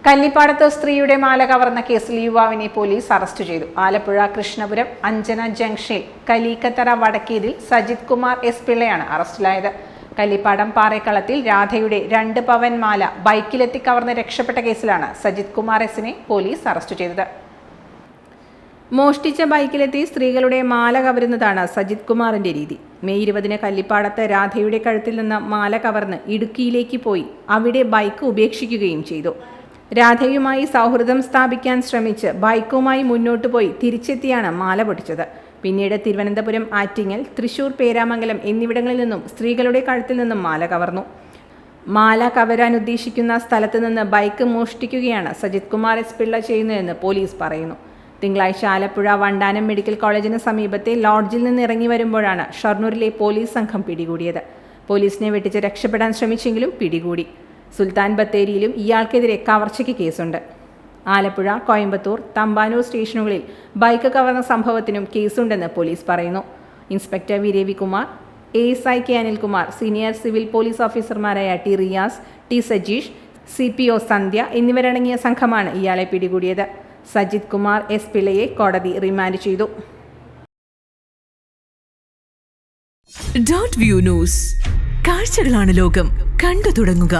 കല്ലിപ്പാടത്ത് സ്ത്രീയുടെ മാല കവർന്ന കേസിൽ യുവാവിനെ പോലീസ് അറസ്റ്റ് ചെയ്തു. ആലപ്പുഴ കൃഷ്ണപുരം അഞ്ജന ജംഗ്ഷനിൽ കലീക്കത്തറ വടക്കേതിൽ സജിത് കുമാർ എസ് പിള്ളയാണ് അറസ്റ്റിലായത്. കല്ലിപ്പാടം പാറേക്കളത്തിൽ രാധയുടെ 2 പവൻ മാല ബൈക്കിലെത്തി കവർന്ന് രക്ഷപ്പെട്ട കേസിലാണ് സജിത് കുമാർ എസിനെ പോലീസ് അറസ്റ്റ് ചെയ്തത്. മോഷ്ടിച്ച ബൈക്കിലെത്തി സ്ത്രീകളുടെ മാല കവരുന്നതാണ് സജിത് കുമാറിന്റെ രീതി. മെയ് 20-ന് കല്ലിപ്പാടത്ത് രാധയുടെ കഴുത്തിൽ നിന്ന് മാല കവർന്ന് ഇടുക്കിയിലേക്ക് പോയി അവിടെ ബൈക്ക് ഉപേക്ഷിക്കുകയും ചെയ്തു. രാധയുമായി സൗഹൃദം സ്ഥാപിക്കാൻ ശ്രമിച്ച് ബൈക്കുമായി മുന്നോട്ട് പോയി തിരിച്ചെത്തിയാണ് മാല പൊട്ടിച്ചത്. പിന്നീട് തിരുവനന്തപുരം ആറ്റിങ്ങൽ, തൃശൂർ പേരാമംഗലം എന്നിവിടങ്ങളിൽ നിന്നും സ്ത്രീകളുടെ കഴുത്തിൽ നിന്നും മാല കവർന്നു. മാല കവരാൻ ഉദ്ദേശിക്കുന്ന സ്ഥലത്ത് നിന്ന് ബൈക്ക് മോഷ്ടിക്കുകയാണ് സജിത് കുമാർ എസ് പിള്ള ചെയ്യുന്നതെന്ന് പോലീസ് പറയുന്നു. തിങ്കളാഴ്ച ആലപ്പുഴ വണ്ടാനം മെഡിക്കൽ കോളേജിന് സമീപത്തെ ലോഡ്ജിൽ നിന്ന് ഇറങ്ങി വരുമ്പോഴാണ് ഷൊർണൂരിലെ പോലീസ് സംഘം പിടികൂടിയത്. പോലീസിനെ വെട്ടിച്ച് രക്ഷപ്പെടാൻ ശ്രമിച്ചെങ്കിലും പിടികൂടി. സുൽത്താൻ ബത്തേരിയിലും ഇയാൾക്കെതിരെ കവർച്ചയ്ക്ക് കേസുണ്ട്. ആലപ്പുഴ, കോയമ്പത്തൂർ, തമ്പാനൂർ സ്റ്റേഷനുകളിൽ ബൈക്ക് കവർന്ന സംഭവത്തിനും കേസുണ്ടെന്ന് പോലീസ് പറയുന്നു. Inspector V Ravikumar, ASI K Anilkumar, senior civil police ഓഫീസർമാരായ T Riyas, T Sajeesh, CPO Sandhya എന്നിവരടങ്ങിയ സംഘമാണ് ഇയാളെ പിടികൂടിയത്. സജിത് കുമാർ എസ് പിള്ളയെ കോടതി റിമാൻഡ് ചെയ്തു. ഡോട്ട് വ്യൂ ന്യൂസ്, കാഴ്ചകളാണ് ലോകം, കണ്ടു തുടങ്ങുക.